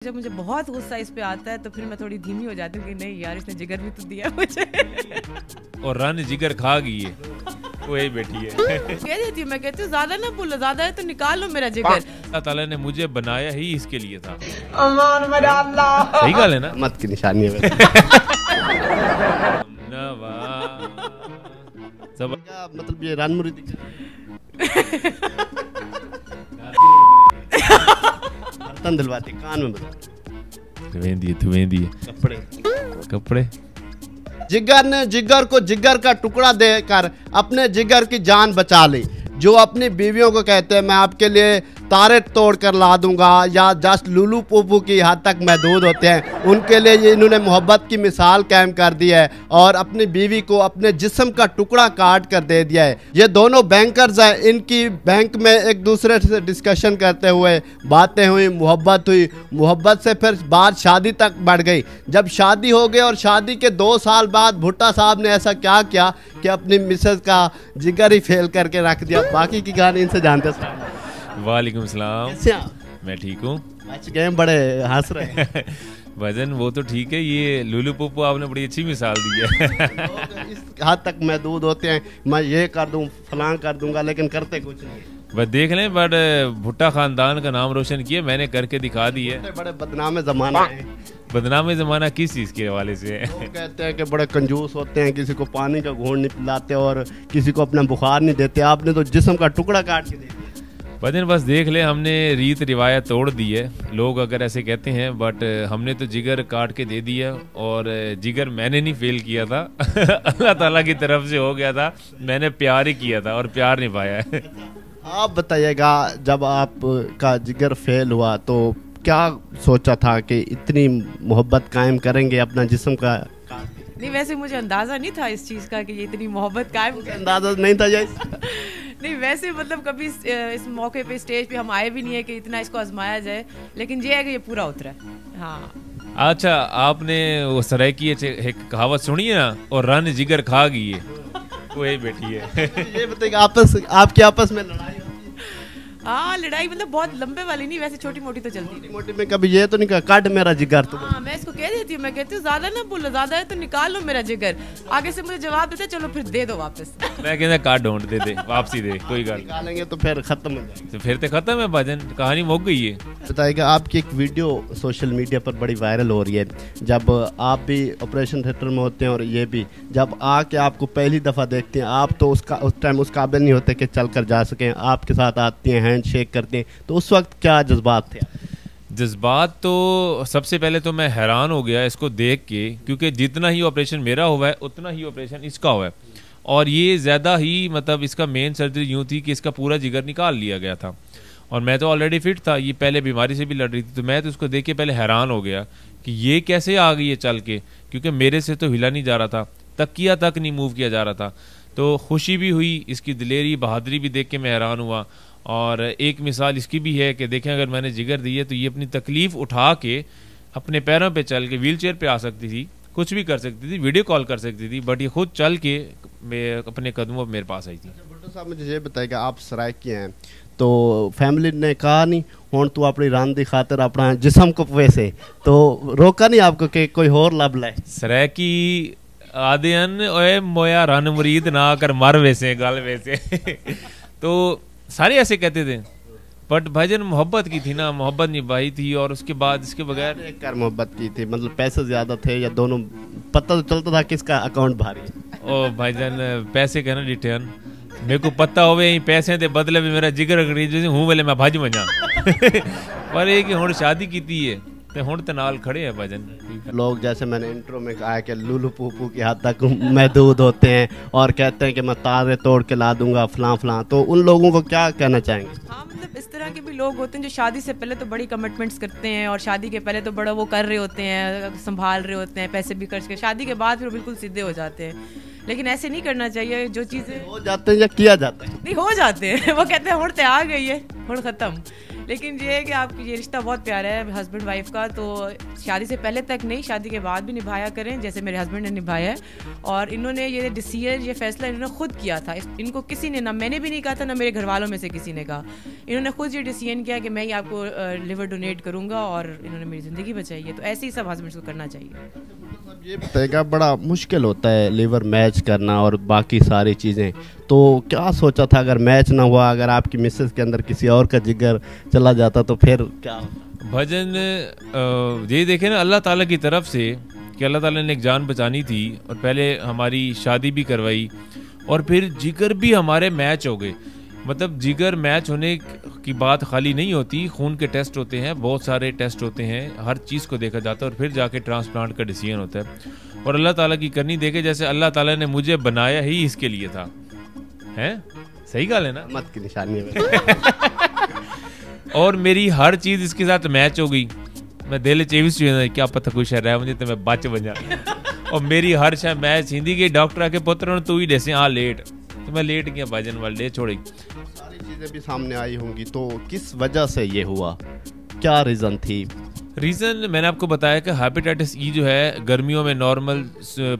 जब मुझे बहुत गुस्सा इस पे आता है तो फिर मैं थोड़ी धीमी हो जाती हूँ कि नहीं यार इसने जिगर भी तो दिया मुझे। और रन जिगर खा गई है, वो यही बैठी है। कह देती हूँ, मैं कहती हूँ ज्यादा ना बोलो, ज्यादा है तो निकाल लो मेरा जिगर। अल्लाह ताला ने मुझे बनाया ही इसके लिए था। अल्लाह सही गल है ना? मत की निशानी है। मतलब ये रान मुरीदी बर्तन दिलवाती कान में कपड़े। जिगर ने जिगर को जिगर का टुकड़ा देकर अपने जिगर की जान बचा ली। जो अपनी बीवियों को कहते हैं मैं आपके लिए तारे तोड़ कर ला दूंगा या जस्ट लुलू पुपू की हद तक महदूद होते हैं, उनके लिए ये इन्होंने मोहब्बत की मिसाल कायम कर दी है और अपनी बीवी को अपने जिस्म का टुकड़ा काट कर दे दिया है। ये दोनों बैंकर्स हैं, इनकी बैंक में एक दूसरे से डिस्कशन करते हुए बातें हुई, मोहब्बत हुई, मोहब्बत से फिर बात शादी तक बढ़ गई। जब शादी हो गई और शादी के 2 साल बाद भुट्टा साहब ने ऐसा क्या किया कि अपनी मिसेज का जिगर ही फेल करके रख दिया। बाकी की कहानी इनसे जानते हैं। वालेकुम सलाम। कैसे आप? मैं ठीक हूँ। बच गए, बड़े हंस रहे हैं। वजन वो तो ठीक है, ये लुलू पुप्पू आपने बड़ी अच्छी मिसाल दी है। इस हद तक महदूद होते हैं, मैं ये कर दूं फलां कर दूंगा, लेकिन करते कुछ नहीं। बस देख लें, बट भुट्टा खानदान का नाम रोशन किया, मैंने करके दिखा दी है। बड़े बदनाम जमाना है। बदनाम जमाना किस चीज़ के हवाले से है? लोग कहते हैं कि बड़े कंजूस होते हैं, किसी को पानी का घूंट नहीं पिलाते और किसी को अपना बुखार नहीं देते। आपने तो जिस्म का टुकड़ा काट के दे दिया। वजन बस देख ले, हमने रीत रिवायत तोड़ दी है। लोग अगर ऐसे कहते हैं, बट हमने तो जिगर काट के दे दिया। और जिगर मैंने नहीं फेल किया था, अल्लाह ताला की तरफ से हो गया था। मैंने प्यार ही किया था और प्यार नहीं पाया है। आप बताइएगा, जब आपका जिगर फेल हुआ तो क्या सोचा था कि इतनी मोहब्बत कायम करेंगे अपना जिस्म का? नहीं, वैसे मुझे अंदाजा नहीं था इस चीज का कि ये इतनी मोहब्बत कायम। अंदाजा नहीं था ये? नहीं, वैसे मतलब कभी इस मौके पे स्टेज पे हम आए भी नहीं है कि इतना इसको आजमाया जाए, लेकिन ये है कि ये पूरा उतरा। हाँ। अच्छा, आपने वो सराय की एक कहावत सुनी है ना, और रन जिगर खा गई है, वो यही बैठी है। ये बताइए, आपके आपस में लड़ाई? हाँ, लड़ाई मतलब बहुत लंबे वाली नहीं, वैसे छोटी मोटी तो चलती है। मोटी में कभी ये तो नहीं कहा काट मेरा जिगर? तो हाँ, मैं इसको कह देती हूँ, मैं कहती हूँ ज्यादा ना बोलो, ज्यादा है तो निकाल लो मेरा जिगर। आगे से मुझे जवाब देते चलो फिर दे दो वापस। मैं कहता काट ढूंढ दे वापसी दे, कोई गल निकालेंगे तो फिर खत्म हो जाएगा। तो फिर तो खत्म है भजन, कहानी मुक गई है। बताइएगा, आपकी एक वीडियो सोशल मीडिया पर बड़ी वायरल हो रही है, जब आप भी ऑपरेशन थिएटर में होते हैं और ये भी, जब आके आपको पहली दफ़ा देखते हैं, आप तो उस टाइम उस काबिल नहीं होते कि चल कर जा सकें, आपके साथ आती हैं, हैंड शेक करते हैं, तो उस वक्त क्या जज्बात थे? जज्बात तो सबसे पहले तो मैं हैरान हो गया इसको देख के, क्योंकि जितना ही ऑपरेशन मेरा हुआ है उतना ही ऑपरेशन इसका हुआ है। और ये ज़्यादा ही मतलब इसका मेन सर्जरी यूँ थी कि इसका पूरा जिगर निकाल लिया गया था। और मैं तो ऑलरेडी फिट था, ये पहले बीमारी से भी लड़ रही थी, तो मैं तो उसको देख के पहले हैरान हो गया कि ये कैसे आ गई है चल के, क्योंकि मेरे से तो हिला नहीं जा रहा था, तकिया तक नहीं मूव किया जा रहा था। तो खुशी भी हुई, इसकी दिलेरी बहादुरी भी देख के मैं हैरान हुआ। और एक मिसाल इसकी भी है कि देखें, अगर मैंने जिगर दी है तो ये अपनी तकलीफ़ उठा के अपने पैरों पे चल के व्हील चेयर पर आ सकती थी, कुछ भी कर सकती थी, वीडियो कॉल कर सकती थी, बट ये खुद चल के अपने कदमों पर मेरे पास आई थी। भुट्टो साहब, मुझे ये बताएगा, आप सराय के हैं तो फैमिली ने कहा नहीं हुण तू अपनी रान दी खातिर अपना जिस्म को वैसे, तो रोका नहीं आपको कि कोई होर लब लाए? सराय की आदन ओए मोया रन मुरीद ना कर मर वैसे गल वैसे। तो सारे ऐसे कहते थे, बट भाईजान मोहब्बत की थी ना, मोहब्बत निभाई थी। और उसके बाद इसके बगैर एक कर मोहब्बत की थी, मतलब पैसे ज़्यादा थे या दोनों? पता तो चलता था किसका अकाउंट भारी है। ओ भाईजान, पैसे कहना रिटर्न मेरे को पता होवे, पैसे दे बदले भी मेरा जिगर खरीद हूँ वेले मैं भज मजा। पर ये कि हुण शादी की है तो हुण ते नाल खड़े हैं भजन। लोग, जैसे मैंने इंट्रो में कहा कि लुलू पुपू की हद तक महदूद होते हैं और कहते हैं कि मैं तारे तोड़ के ला दूंगा फलां फलां, तो उन लोगों को क्या कहना चाहेंगे? हाँ, मतलब इस तरह के भी लोग होते हैं जो शादी से पहले तो बड़ी कमिटमेंट्स करते हैं और शादी के पहले तो बड़ा वो कर रहे होते हैं, संभाल रहे होते हैं, पैसे भी खर्च के, शादी के बाद फिर बिल्कुल सीधे हो जाते हैं। लेकिन ऐसे नहीं करना चाहिए। जो चीज़ें हो जाते हैं या किया जाता है? नहीं, हो जाते हैं। वो कहते हैं हुण ते आ गई है, हुण खत्म। लेकिन ये है कि आपकी ये रिश्ता बहुत प्यारा है हस्बैंड वाइफ का, तो शादी से पहले तक नहीं, शादी के बाद भी निभाया करें जैसे मेरे हस्बैंड ने निभाया है। और इन्होंने ये डिसीजन, ये फैसला इन्होंने खुद किया था। इनको किसी ने, ना मैंने भी नहीं कहा था, ना मेरे घर वालों में से किसी ने कहा। इन्होंने खुद ये डिसीजन किया कि मैं ही आपको लिवर डोनेट करूँगा, और इन्होंने मेरी ज़िंदगी बचाई है। तो ऐसे ही सब हस्बैंड्स को करना चाहिए। ये बताएगा, बड़ा मुश्किल होता है लिवर मैच करना और बाकी सारी चीज़ें, तो क्या सोचा था अगर मैच ना हुआ, अगर आपकी मिसेस के अंदर किसी और का जिगर चला जाता तो फिर क्या? भजन ये देखे ना अल्लाह ताला की तरफ से कि अल्लाह ताला ने एक जान बचानी थी, और पहले हमारी शादी भी करवाई, और फिर जिगर भी हमारे मैच हो गए। मतलब जिगर मैच होने की बात खाली नहीं होती, खून के टेस्ट होते हैं, बहुत सारे टेस्ट होते हैं, हर चीज़ को देखा जाता है, और फिर जाके ट्रांसप्लांट का डिसीजन होता है। और अल्लाह ताला की करनी देखे, जैसे अल्लाह ताला ने मुझे बनाया ही इसके लिए था, हैं? सही गाल है ना? मत की निशानी है। और मेरी हर चीज़ इसके साथ मैच हो गई। मैं दिल चेविस क्या पता कोई शहर है मुझे तो मैं बच बजा, और मेरी हर शह मैच हिंदी के डॉक्टर आके पुत्र तू ही जैसे हाँ लेट, तो मैं लेट गया भजन वाले छोड़ी। सारी चीज़ें भी सामने आई होंगी, तो किस वजह से ये हुआ, क्या रीज़न थी? रीज़न मैंने आपको बताया कि हेपेटाइटिस ई जो है गर्मियों में नॉर्मल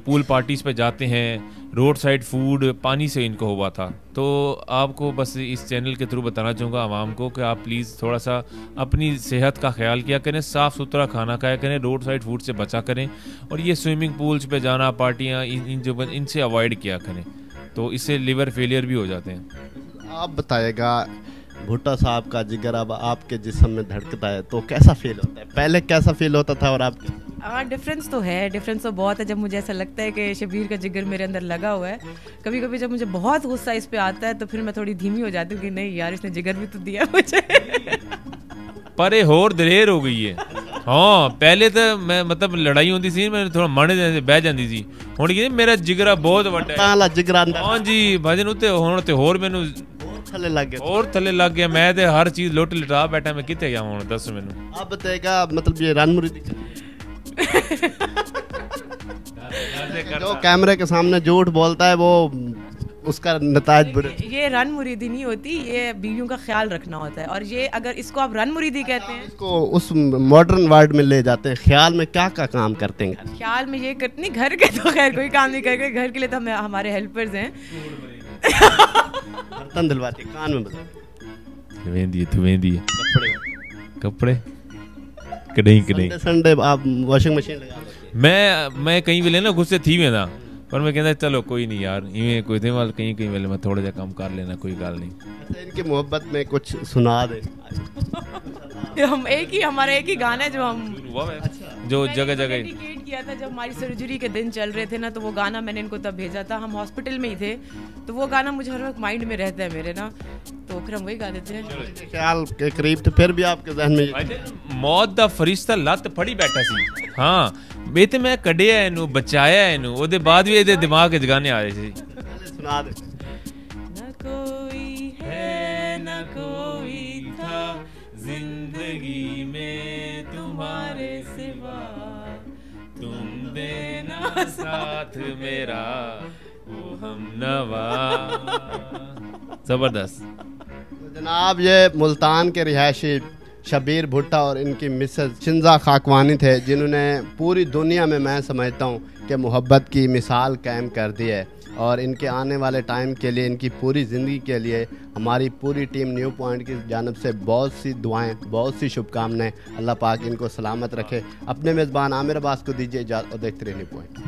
पूल पार्टीज पे जाते हैं, रोड साइड फूड पानी से इनको हुआ था। तो आपको बस इस चैनल के थ्रू बताना चाहूँगा आवाम को कि आप प्लीज़ थोड़ा सा अपनी सेहत का ख्याल किया करें, साफ़ सुथरा खाना खाया करें, रोड साइड फूड से बचा करें, और ये स्विमिंग पूल्स पे जाना, पार्टियाँ, इनसे अवॉइड किया करें, तो इससे लिवर फेलियर भी हो जाते हैं। आप बताइएगा, भुट्टो साहब का जिगर अब आपके जिस्म में धड़कता है तो कैसा फील होता है? पहले कैसा फील होता था और आपके? हाँ, डिफरेंस तो है, डिफरेंस तो बहुत है। जब मुझे ऐसा लगता है कि शबीर का जिगर मेरे अंदर लगा हुआ है, कभी कभी जब मुझे बहुत गुस्सा इस पे आता है तो फिर मैं थोड़ी धीमी हो जाती हूँ कि नहीं यार, इसने जिगर भी तो दिया मुझे। पर ये होर दलेर हो गई है। हाँ, पहले तो मैं मतलब लड़ाई होती सी, मैं थोड़ा मन बह जाती सी, हुण कि मेरा जिगरा बहुत वड्डा है। जिगरा हाँ जी भजन उत्ते हुण ते होर मैनू थले लग गया, और थले लग गया। मैं ते हर चीज लुट लिटा बैठा, मैं किथे गया हुण दस मैनू। आप बताइएगा, मतलब ये रन मुरीदी जो कैमरे के सामने झूठ बोलता है वो उसका नताज बुरे। ये रन मुरीदी नहीं होती, ये बीवियों का ख्याल रखना होता है। और ये अगर इसको आप रन मुरीदी कहते हैं, इसको उस मॉडर्न वर्ल्ड में ले जाते हैं। ख्याल में क्या क्या काम करते हैं? ख्याल में ये करते नहीं, घर के तो खैर कोई काम नहीं करते, घर के लिए तो हम हमारे हेल्पर्स हैं। बर्तन धुलवाते, कान में बता धुवेंदी कपड़े कहीं संडे आप वॉशिंग मशीन लगा देते? मैं कहीं वेले ना गुस्से थी वेंदा, पर मैं कहता चलो कोई नहीं यार, इवें कोई थे वाल कहीं वेले मैं थोड़ा जा काम कर लेना, कोई गल नहीं। अच्छा, इनकी मोहब्बत में कुछ सुना दे। हम हमारा एक ही गाना है जो हम जो जगह जगह डेडिकेट किया था जब हमारी सर्जरी के दिन चल रहे थे ना, तो वो गाना मैंने इनको तब भेजा था। हम हॉस्पिटल में ही थे, तो वो गाना मुझे हर वक्त माइंड में रहता है मेरे ना, तो फिर हम वही गा देते हैं। ख्याल के करीब तो फिर भी आपके जहन में मौत दा फरिश्ता लत फड़ी बैठा सी। हाँ बे ते मैं कढ़िया इनू, बचाया इनू, ओदे बाद भी इहदे दिमाग च गाने आ रहे थे। सुना दे। न कोई है न कोई था जिंदगी में तुम्हारे सिवा, तुम देना साथ मेरा वो हम नवा। जबरदस्त। जनाब, ये मुल्तान के रिहायशी शबीर भुट्टा और इनकी मिसेस शिंजा खाकवानी थे, जिन्होंने पूरी दुनिया में मैं समझता हूँ कि मोहब्बत की मिसाल कायम कर दी है। और इनके आने वाले टाइम के लिए, इनकी पूरी ज़िंदगी के लिए हमारी पूरी टीम न्यू पॉइंट की जानब से बहुत सी दुआएं, बहुत सी शुभकामनाएं। अल्लाह पाक इनको सलामत रखे। अपने मेज़बान आमिर अब्बास को दीजिए इजाज़त और देखते रहिए न्यू पॉइंट।